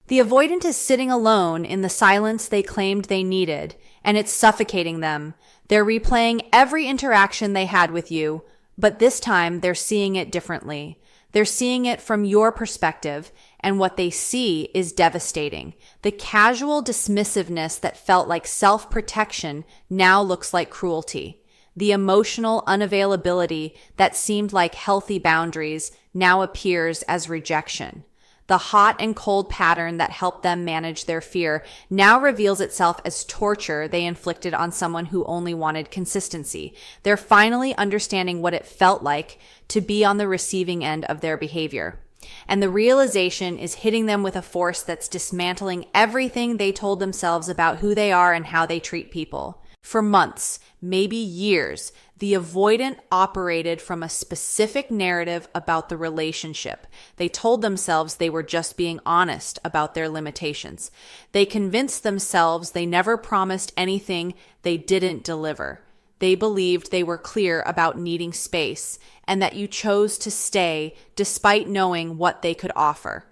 The avoidant is sitting alone in the silence they claimed they needed, and it's suffocating them. They're replaying every interaction they had with you, but this time they're seeing it differently. They're seeing it from your perspective, and what they see is devastating. The casual dismissiveness that felt like self-protection now looks like cruelty. The emotional unavailability that seemed like healthy boundaries now appears as rejection. The hot and cold pattern that helped them manage their fear now reveals itself as torture they inflicted on someone who only wanted consistency. They're finally understanding what it felt like to be on the receiving end of their behavior. And the realization is hitting them with a force that's dismantling everything they told themselves about who they are and how they treat people. For months, maybe years, the avoidant operated from a specific narrative about the relationship. They told themselves they were just being honest about their limitations. They convinced themselves they never promised anything they didn't deliver. They believed they were clear about needing space and that you chose to stay despite knowing what they could offer.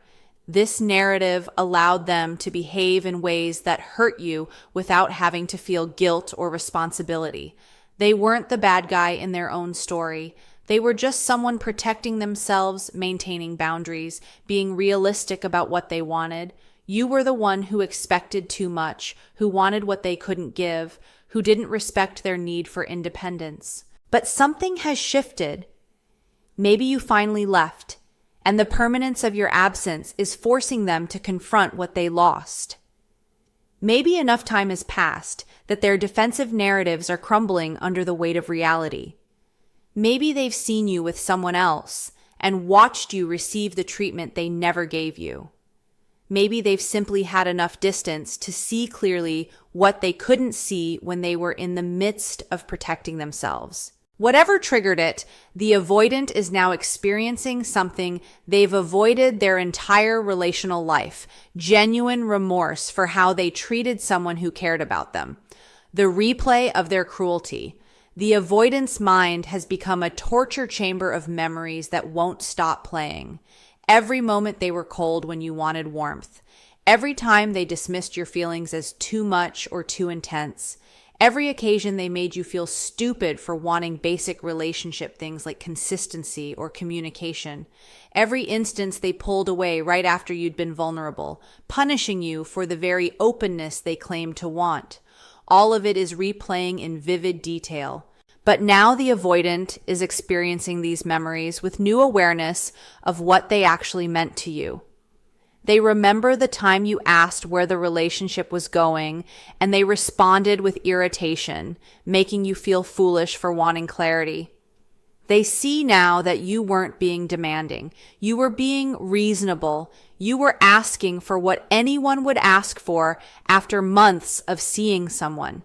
This narrative allowed them to behave in ways that hurt you without having to feel guilt or responsibility. They weren't the bad guy in their own story. They were just someone protecting themselves, maintaining boundaries, being realistic about what they wanted. You were the one who expected too much, who wanted what they couldn't give, who didn't respect their need for independence. But something has shifted. Maybe you finally left, and the permanence of your absence is forcing them to confront what they lost. Maybe enough time has passed that their defensive narratives are crumbling under the weight of reality. Maybe they've seen you with someone else and watched you receive the treatment they never gave you. Maybe they've simply had enough distance to see clearly what they couldn't see when they were in the midst of protecting themselves. Whatever triggered it, the avoidant is now experiencing something they've avoided their entire relational life: genuine remorse for how they treated someone who cared about them. The replay of their cruelty. The avoidant's mind has become a torture chamber of memories that won't stop playing. Every moment they were cold when you wanted warmth. Every time they dismissed your feelings as too much or too intense. Every occasion they made you feel stupid for wanting basic relationship things like consistency or communication. Every instance they pulled away right after you'd been vulnerable, punishing you for the very openness they claimed to want. All of it is replaying in vivid detail. But now the avoidant is experiencing these memories with new awareness of what they actually meant to you. They remember the time you asked where the relationship was going, and they responded with irritation, making you feel foolish for wanting clarity. They see now that you weren't being demanding. You were being reasonable. You were asking for what anyone would ask for after months of seeing someone.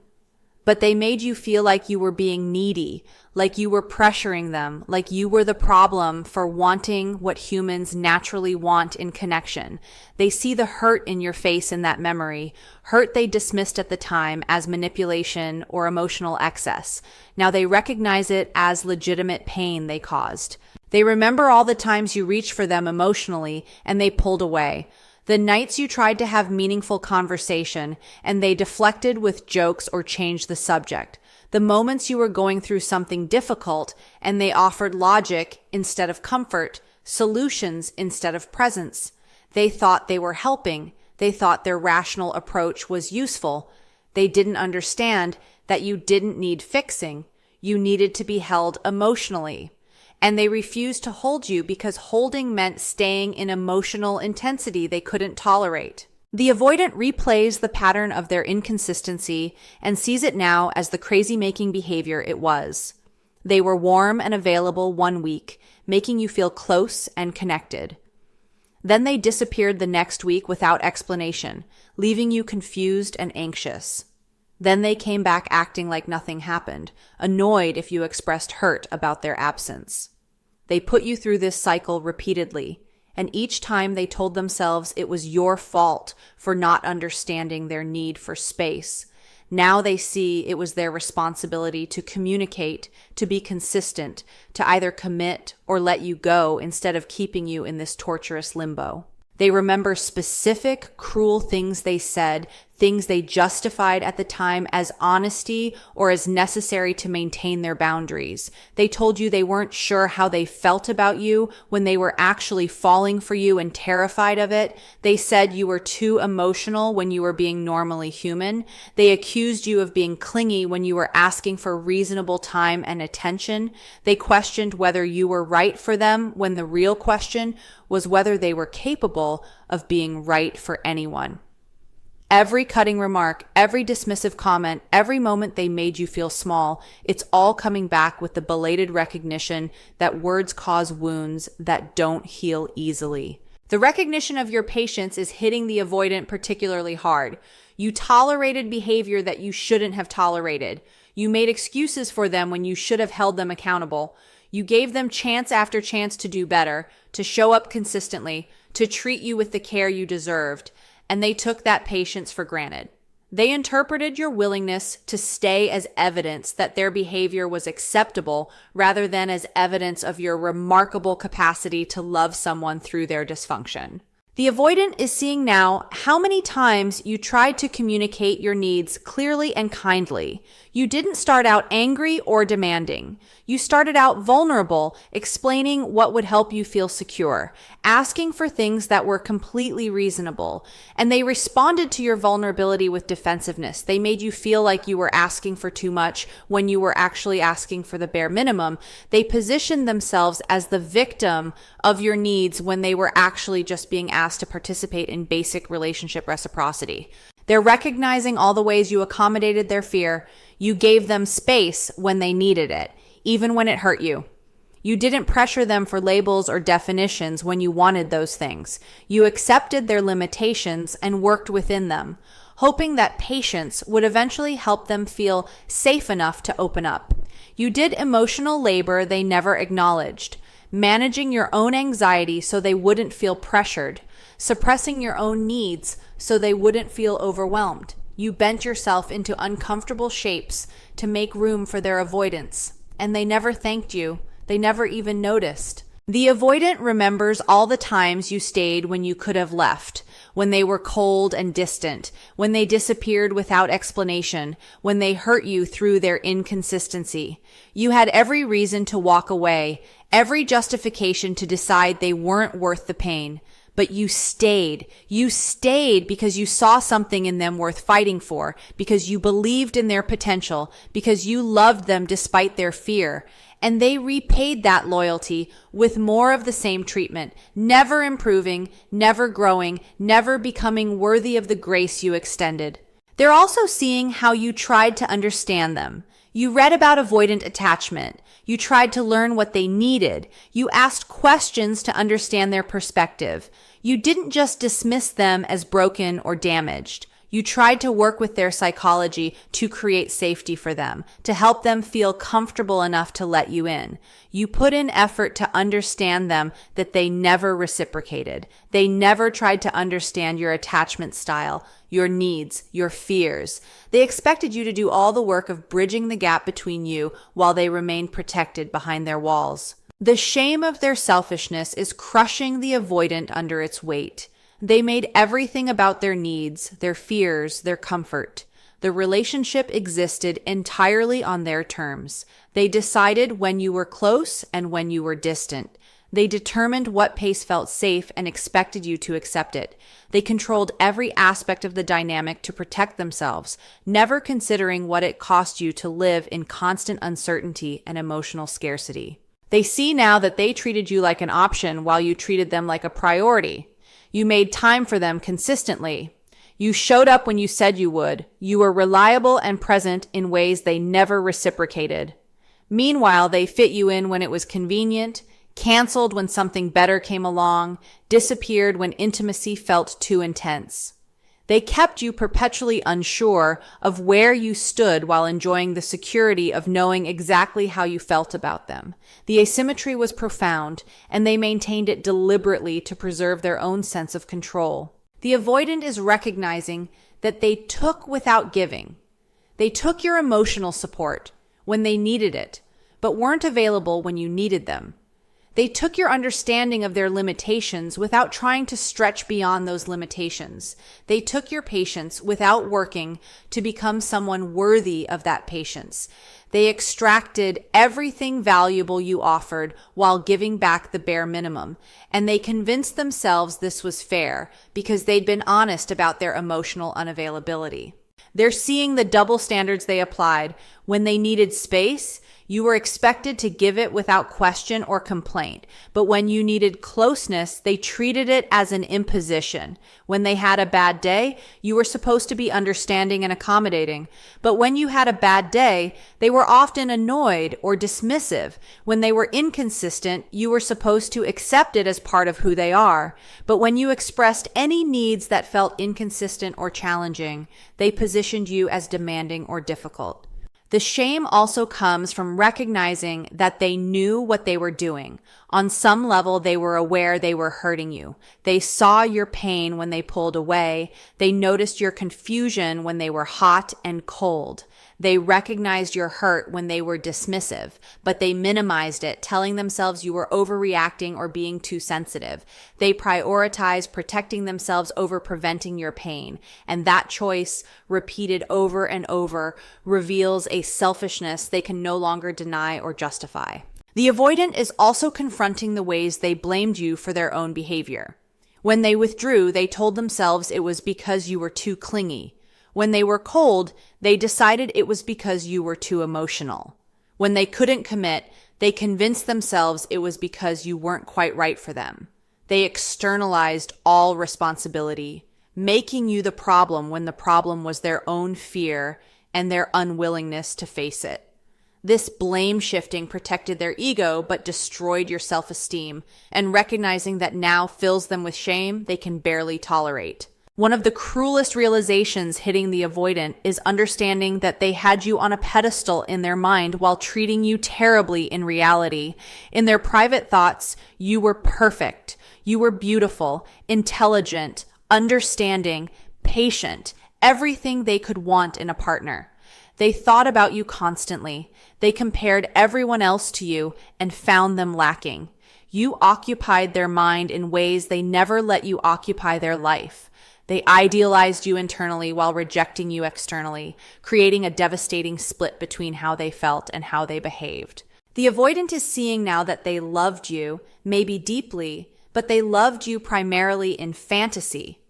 But they made you feel like you were being needy, like you were pressuring them, like you were the problem for wanting what humans naturally want in connection. They see the hurt in your face in that memory, hurt they dismissed at the time as manipulation or emotional excess. Now they recognize it as legitimate pain they caused. They remember all the times you reached for them emotionally and they pulled away. The nights you tried to have meaningful conversation and they deflected with jokes or changed the subject. The moments you were going through something difficult and they offered logic instead of comfort, solutions instead of presence. They thought they were helping. They thought their rational approach was useful. They didn't understand that you didn't need fixing. You needed to be held emotionally. And they refused to hold you because holding meant staying in emotional intensity they couldn't tolerate. The avoidant replays the pattern of their inconsistency and sees it now as the crazy-making behavior it was. They were warm and available 1 week, making you feel close and connected. Then they disappeared the next week without explanation, leaving you confused and anxious. Then they came back acting like nothing happened, annoyed if you expressed hurt about their absence. They put you through this cycle repeatedly, and each time they told themselves it was your fault for not understanding their need for space. Now they see it was their responsibility to communicate, to be consistent, to either commit or let you go instead of keeping you in this torturous limbo. They remember specific, cruel things they said, things they justified at the time as honesty or as necessary to maintain their boundaries. They told you they weren't sure how they felt about you when they were actually falling for you and terrified of it. They said you were too emotional when you were being normally human. They accused you of being clingy when you were asking for reasonable time and attention. They questioned whether you were right for them when the real question was whether they were capable of being right for anyone. Every cutting remark, every dismissive comment, every moment they made you feel small, it's all coming back with the belated recognition that words cause wounds that don't heal easily. The recognition of your patience is hitting the avoidant particularly hard. You tolerated behavior that you shouldn't have tolerated. You made excuses for them when you should have held them accountable. You gave them chance after chance to do better, to show up consistently, to treat you with the care you deserved. And they took that patience for granted. They interpreted your willingness to stay as evidence that their behavior was acceptable rather than as evidence of your remarkable capacity to love someone through their dysfunction. The avoidant is seeing now how many times you tried to communicate your needs clearly and kindly. You didn't start out angry or demanding. You started out vulnerable, explaining what would help you feel secure, asking for things that were completely reasonable. And they responded to your vulnerability with defensiveness. They made you feel like you were asking for too much when you were actually asking for the bare minimum. They positioned themselves as the victim of your needs when they were actually just being asked to participate in basic relationship reciprocity. They're recognizing all the ways you accommodated their fear. You gave them space when they needed it, even when it hurt you. You didn't pressure them for labels or definitions when you wanted those things. You accepted their limitations and worked within them, hoping that patience would eventually help them feel safe enough to open up. You did emotional labor they never acknowledged, managing your own anxiety so they wouldn't feel pressured, suppressing your own needs so they wouldn't feel overwhelmed. You bent yourself into uncomfortable shapes to make room for their avoidance, and they never thanked you. They never even noticed. The avoidant remembers all the times you stayed when you could have left, when they were cold and distant, when they disappeared without explanation, when they hurt you through their inconsistency. You had every reason to walk away, every justification to decide they weren't worth the pain. But you stayed. You stayed because you saw something in them worth fighting for, because you believed in their potential, because you loved them despite their fear. And they repaid that loyalty with more of the same treatment, never improving, never growing, never becoming worthy of the grace you extended. They're also seeing how you tried to understand them. You read about avoidant attachment. You tried to learn what they needed. You asked questions to understand their perspective. You didn't just dismiss them as broken or damaged. You tried to work with their psychology to create safety for them, to help them feel comfortable enough to let you in. You put in effort to understand them that they never reciprocated. They never tried to understand your attachment style, your needs, your fears. They expected you to do all the work of bridging the gap between you while they remained protected behind their walls. The shame of their selfishness is crushing the avoidant under its weight. They made everything about their needs, their fears, their comfort. The relationship existed entirely on their terms. They decided when you were close and when you were distant. They determined what pace felt safe and expected you to accept it. They controlled every aspect of the dynamic to protect themselves, never considering what it cost you to live in constant uncertainty and emotional scarcity. They see now that they treated you like an option while you treated them like a priority. You made time for them consistently. You showed up when you said you would. You were reliable and present in ways they never reciprocated. Meanwhile, they fit you in when it was convenient, canceled when something better came along, disappeared when intimacy felt too intense. They kept you perpetually unsure of where you stood while enjoying the security of knowing exactly how you felt about them. The asymmetry was profound, and they maintained it deliberately to preserve their own sense of control. The avoidant is recognizing that they took without giving. They took your emotional support when they needed it, but weren't available when you needed them. They took your understanding of their limitations without trying to stretch beyond those limitations. They took your patience without working to become someone worthy of that patience. They extracted everything valuable you offered while giving back the bare minimum. And they convinced themselves this was fair because they'd been honest about their emotional unavailability. They're seeing the double standards they applied. When they needed space, you were expected to give it without question or complaint. But when you needed closeness, they treated it as an imposition. When they had a bad day, you were supposed to be understanding and accommodating. But when you had a bad day, they were often annoyed or dismissive. When they were inconsistent, you were supposed to accept it as part of who they are. But when you expressed any needs that felt inconsistent or challenging, they positioned you as demanding or difficult. The shame also comes from recognizing that they knew what they were doing. On some level, they were aware they were hurting you. They saw your pain when they pulled away. They noticed your confusion when they were hot and cold. They recognized your hurt when they were dismissive, but they minimized it, telling themselves you were overreacting or being too sensitive. They prioritized protecting themselves over preventing your pain. And that choice, repeated over and over, reveals a selfishness they can no longer deny or justify. The avoidant is also confronting the ways they blamed you for their own behavior. When they withdrew, they told themselves it was because you were too clingy. When they were cold, they decided it was because you were too emotional. When they couldn't commit, they convinced themselves it was because you weren't quite right for them. They externalized all responsibility, making you the problem when the problem was their own fear and their unwillingness to face it. This blame shifting protected their ego but destroyed your self-esteem, and recognizing that now fills them with shame they can barely tolerate. One of the cruelest realizations hitting the avoidant is understanding that they had you on a pedestal in their mind while treating you terribly in reality. In their private thoughts, you were perfect. You were beautiful, intelligent, understanding, patient, everything they could want in a partner. They thought about you constantly. They compared everyone else to you and found them lacking. You occupied their mind in ways they never let you occupy their life. They idealized you internally while rejecting you externally, creating a devastating split between how they felt and how they behaved. The avoidant is seeing now that they loved you, maybe deeply, but they loved you primarily in fantasy.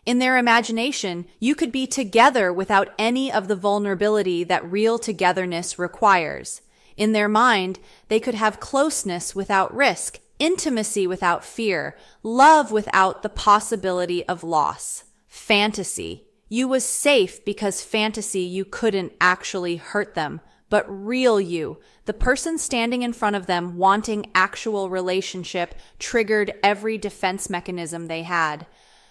In their imagination, you could be together without any of the vulnerability that real togetherness requires. In their mind, they could have closeness without risk, intimacy without fear, love without the possibility of loss. Fantasy. You was safe because fantasy you couldn't actually hurt them, but real you, the person standing in front of them wanting actual relationship, triggered every defense mechanism they had.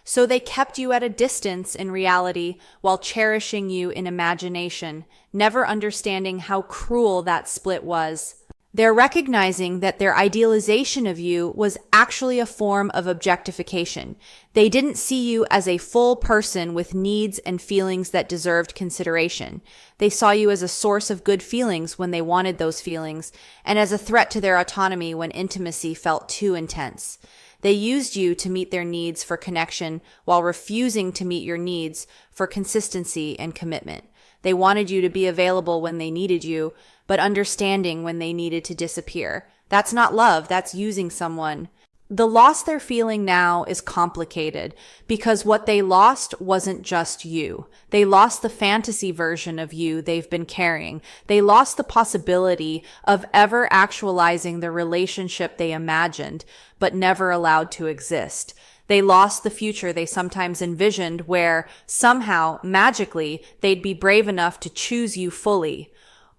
So they kept you at a distance in reality while cherishing you in imagination, never understanding how cruel that split was. They're recognizing that their idealization of you was actually a form of objectification. They didn't see you as a full person with needs and feelings that deserved consideration. They saw you as a source of good feelings when they wanted those feelings, and as a threat to their autonomy when intimacy felt too intense. They used you to meet their needs for connection while refusing to meet your needs for consistency and commitment. They wanted you to be available when they needed you, but understanding when they needed to disappear. That's not love, that's using someone. The loss they're feeling now is complicated because what they lost wasn't just you. They lost the fantasy version of you they've been carrying. They lost the possibility of ever actualizing the relationship they imagined, but never allowed to exist. They lost the future they sometimes envisioned where, somehow, magically, they'd be brave enough to choose you fully.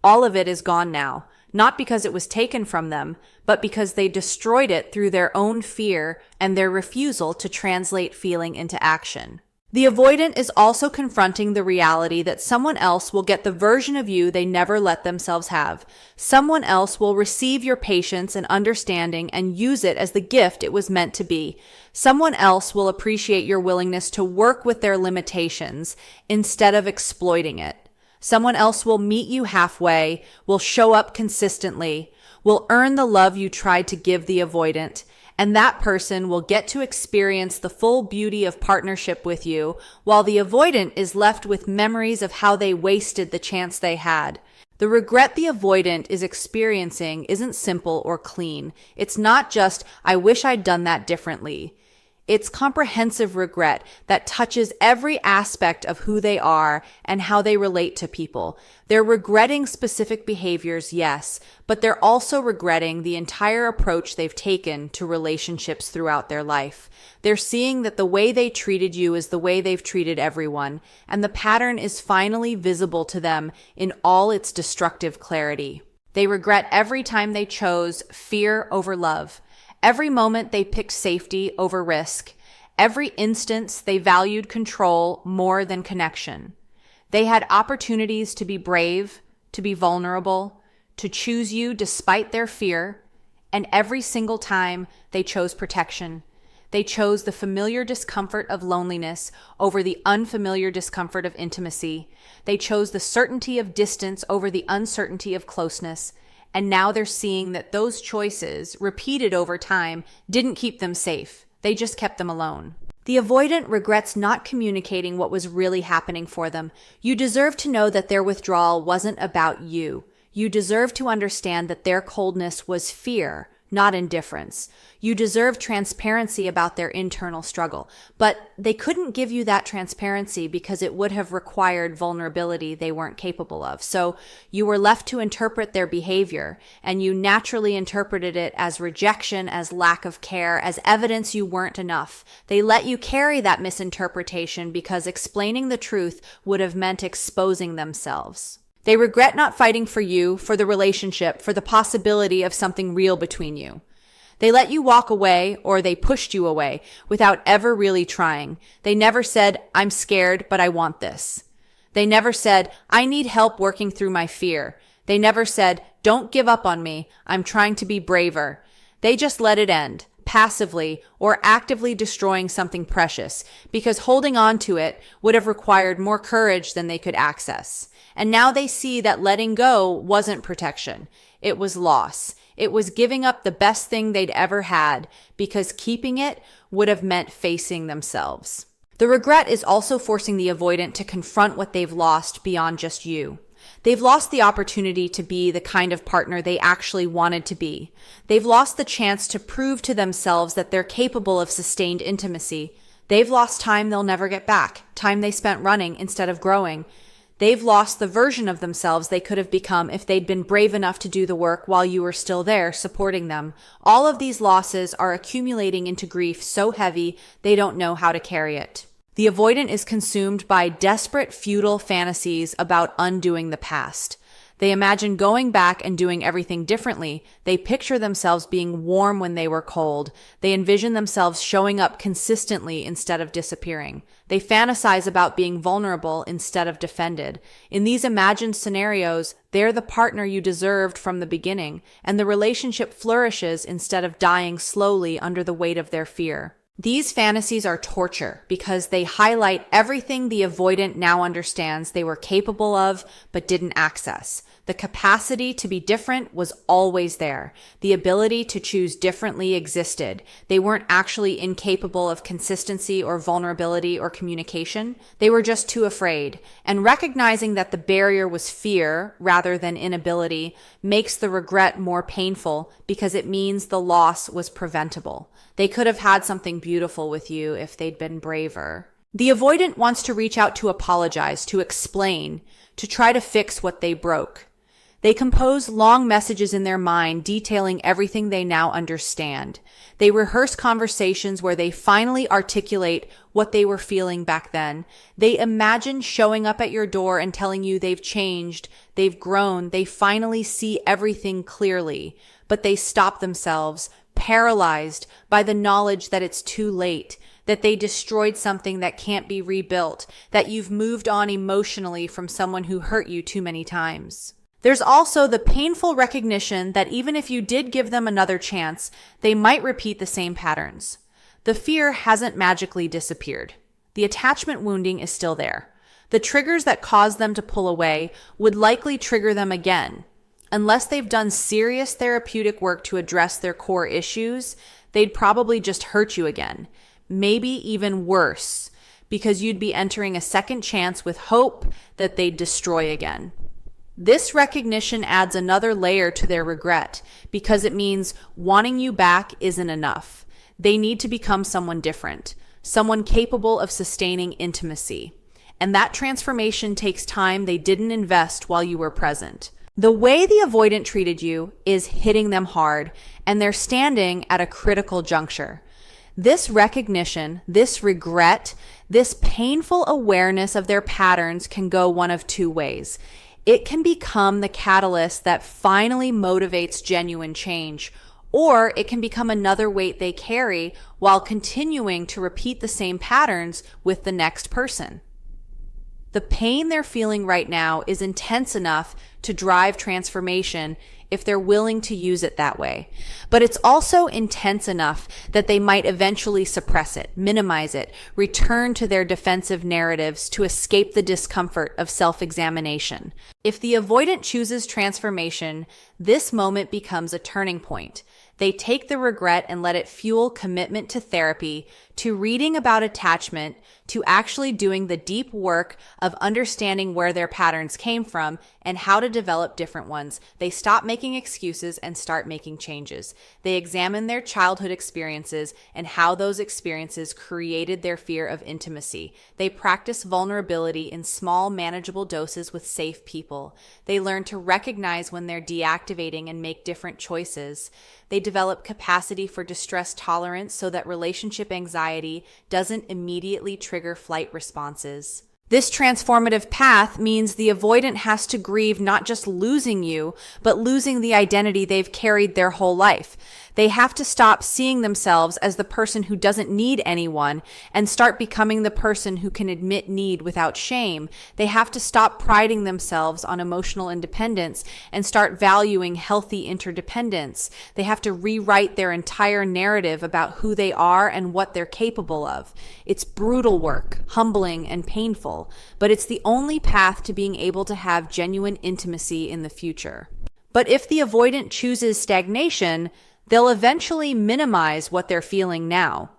All of it is gone now, not because it was taken from them, but because they destroyed it through their own fear and their refusal to translate feeling into action. The avoidant is also confronting the reality that someone else will get the version of you they never let themselves have. Someone else will receive your patience and understanding and use it as the gift it was meant to be. Someone else will appreciate your willingness to work with their limitations instead of exploiting it. Someone else will meet you halfway, will show up consistently, will earn the love you tried to give the avoidant, and that person will get to experience the full beauty of partnership with you, while the avoidant is left with memories of how they wasted the chance they had. The regret the avoidant is experiencing isn't simple or clean. It's not just, I wish I'd done that differently. It's comprehensive regret that touches every aspect of who they are and how they relate to people. They're regretting specific behaviors, yes, but they're also regretting the entire approach they've taken to relationships throughout their life. They're seeing that the way they treated you is the way they've treated everyone, and the pattern is finally visible to them in all its destructive clarity. They regret every time they chose fear over love. Every moment they picked safety over risk. Every instance they valued control more than connection. They had opportunities to be brave, to be vulnerable, to choose you despite their fear, and every single time they chose protection. They chose the familiar discomfort of loneliness over the unfamiliar discomfort of intimacy. They chose the certainty of distance over the uncertainty of closeness. And now they're seeing that those choices, repeated over time, didn't keep them safe. They just kept them alone. The avoidant regrets not communicating what was really happening for them. You deserve to know that their withdrawal wasn't about you. You deserve to understand that their coldness was fear, not indifference. You deserve transparency about their internal struggle, but they couldn't give you that transparency because it would have required vulnerability they weren't capable of. So you were left to interpret their behavior, and you naturally interpreted it as rejection, as lack of care, as evidence you weren't enough. They let you carry that misinterpretation because explaining the truth would have meant exposing themselves. They regret not fighting for you, for the relationship, for the possibility of something real between you. They let you walk away, or they pushed you away without ever really trying. They never said, I'm scared, but I want this. They never said, I need help working through my fear. They never said, don't give up on me. I'm trying to be braver. They just let it end, passively or actively destroying something precious, because holding on to it would have required more courage than they could access. And now they see that letting go wasn't protection. It was loss. It was giving up the best thing they'd ever had, because keeping it would have meant facing themselves. The regret is also forcing the avoidant to confront what they've lost beyond just you. They've lost the opportunity to be the kind of partner they actually wanted to be. They've lost the chance to prove to themselves that they're capable of sustained intimacy. They've lost time they'll never get back, time they spent running instead of growing. They've lost the version of themselves they could have become if they'd been brave enough to do the work while you were still there, supporting them. All of these losses are accumulating into grief so heavy they don't know how to carry it. The avoidant is consumed by desperate, futile fantasies about undoing the past. They imagine going back and doing everything differently. They picture themselves being warm when they were cold. They envision themselves showing up consistently instead of disappearing. They fantasize about being vulnerable instead of defended. In these imagined scenarios, they're the partner you deserved from the beginning, and the relationship flourishes instead of dying slowly under the weight of their fear. These fantasies are torture because they highlight everything the avoidant now understands they were capable of but didn't access. The capacity to be different was always there. The ability to choose differently existed. They weren't actually incapable of consistency or vulnerability or communication. They were just too afraid. And recognizing that the barrier was fear rather than inability makes the regret more painful because it means the loss was preventable. They could have had something beautiful with you if they'd been braver. The avoidant wants to reach out to apologize, to explain, to try to fix what they broke. They compose long messages in their mind detailing everything they now understand. They rehearse conversations where they finally articulate what they were feeling back then. They imagine showing up at your door and telling you they've changed, they've grown, they finally see everything clearly, but they stop themselves, paralyzed by the knowledge that it's too late, that they destroyed something that can't be rebuilt, that you've moved on emotionally from someone who hurt you too many times. There's also the painful recognition that even if you did give them another chance, they might repeat the same patterns. The fear hasn't magically disappeared. The attachment wounding is still there. The triggers that caused them to pull away would likely trigger them again, Unless they've done serious therapeutic work to address their core issues, they'd probably just hurt you again. Maybe even worse, because you'd be entering a second chance with hope that they'd destroy again. This recognition adds another layer to their regret because it means wanting you back isn't enough. They need to become someone different, someone capable of sustaining intimacy. And that transformation takes time they didn't invest while you were present. The way the avoidant treated you is hitting them hard, and they're standing at a critical juncture. This recognition, this regret, this painful awareness of their patterns can go one of two ways. It can become the catalyst that finally motivates genuine change, or it can become another weight they carry while continuing to repeat the same patterns with the next person. The pain they're feeling right now is intense enough to drive transformation if they're willing to use it that way. But it's also intense enough that they might eventually suppress it, minimize it, return to their defensive narratives to escape the discomfort of self-examination. If the avoidant chooses transformation, this moment becomes a turning point. They take the regret and let it fuel commitment to therapy, to reading about attachment, to actually doing the deep work of understanding where their patterns came from and how to develop different ones. They stop making excuses and start making changes. They examine their childhood experiences and how those experiences created their fear of intimacy. They practice vulnerability in small, manageable doses with safe people. They learn to recognize when they're deactivating and make different choices. They develop capacity for distress tolerance so that relationship anxiety doesn't immediately trigger flight responses. This transformative path means the avoidant has to grieve not just losing you, but losing the identity they've carried their whole life. They have to stop seeing themselves as the person who doesn't need anyone and start becoming the person who can admit need without shame. They have to stop priding themselves on emotional independence and start valuing healthy interdependence. They have to rewrite their entire narrative about who they are and what they're capable of. It's brutal work, humbling and painful, but it's the only path to being able to have genuine intimacy in the future. But if the avoidant chooses stagnation, they'll eventually minimize what they're feeling now.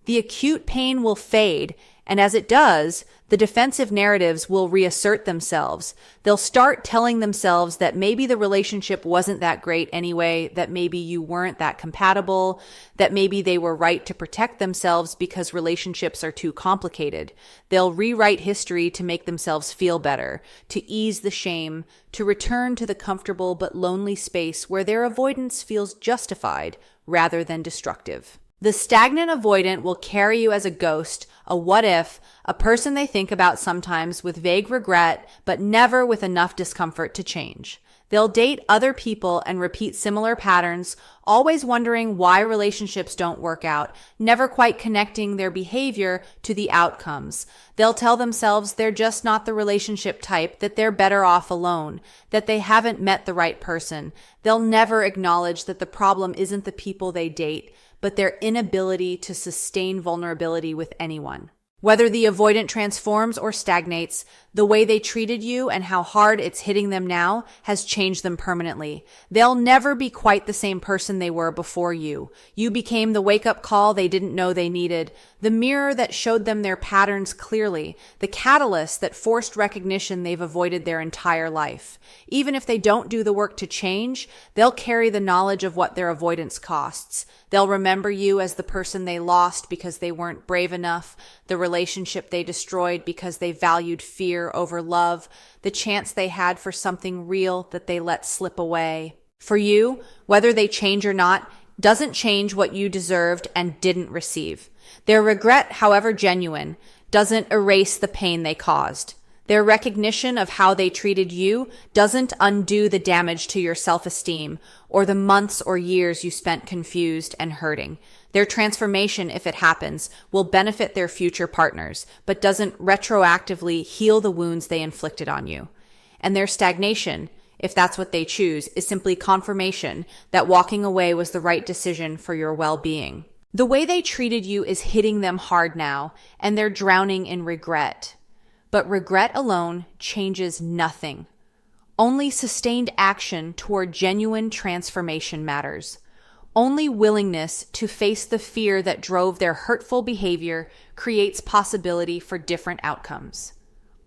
The acute pain will fade, and as it does, the defensive narratives will reassert themselves. They'll start telling themselves that maybe the relationship wasn't that great anyway, that maybe you weren't that compatible, that maybe they were right to protect themselves because relationships are too complicated. They'll rewrite history to make themselves feel better, to ease the shame, to return to the comfortable but lonely space where their avoidance feels justified rather than destructive. The stagnant avoidant will carry you as a ghost, a what if, a person they think about sometimes with vague regret, but never with enough discomfort to change. They'll date other people and repeat similar patterns, always wondering why relationships don't work out, never quite connecting their behavior to the outcomes. They'll tell themselves they're just not the relationship type, that they're better off alone, that they haven't met the right person. They'll never acknowledge that the problem isn't the people they date, but their inability to sustain vulnerability with anyone. Whether the avoidant transforms or stagnates, the way they treated you and how hard it's hitting them now has changed them permanently. They'll never be quite the same person they were before you. You became the wake-up call they didn't know they needed, the mirror that showed them their patterns clearly, the catalyst that forced recognition they've avoided their entire life. Even if they don't do the work to change, they'll carry the knowledge of what their avoidance costs. They'll remember you as the person they lost because they weren't brave enough, the relationship they destroyed because they valued fear over love, the chance they had for something real that they let slip away. For you, whether they change or not, doesn't change what you deserved and didn't receive. Their regret, however genuine, doesn't erase the pain they caused. Their recognition of how they treated you doesn't undo the damage to your self-esteem or the months or years you spent confused and hurting. Their transformation, if it happens, will benefit their future partners, but doesn't retroactively heal the wounds they inflicted on you. And their stagnation, if that's what they choose, is simply confirmation that walking away was the right decision for your well-being. The way they treated you is hitting them hard now, and they're drowning in regret. But regret alone changes nothing. Only sustained action toward genuine transformation matters. Only willingness to face the fear that drove their hurtful behavior creates possibility for different outcomes.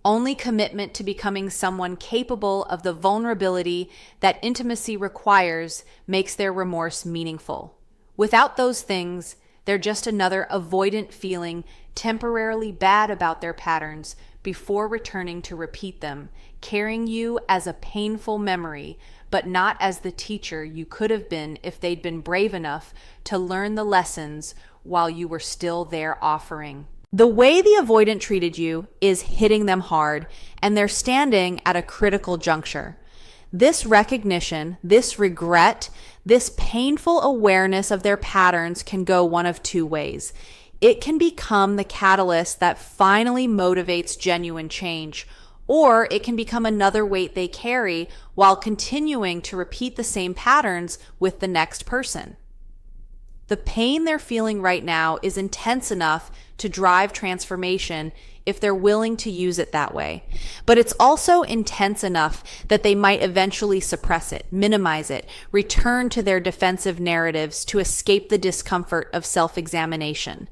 Only commitment to becoming someone capable of the vulnerability that intimacy requires makes their remorse meaningful. Without those things, they're just another avoidant feeling temporarily bad about their patterns before returning to repeat them, carrying you as a painful memory, but not as the teacher you could have been if they'd been brave enough to learn the lessons while you were still there offering. The way the avoidant treated you is hitting them hard, and they're standing at a critical juncture. This recognition, this regret, this painful awareness of their patterns can go one of two ways. It can become the catalyst that finally motivates genuine change, or it can become another weight they carry while continuing to repeat the same patterns with the next person. The pain they're feeling right now is intense enough to drive transformation if they're willing to use it that way. But it's also intense enough that they might eventually suppress it, minimize it, return to their defensive narratives to escape the discomfort of self-examination.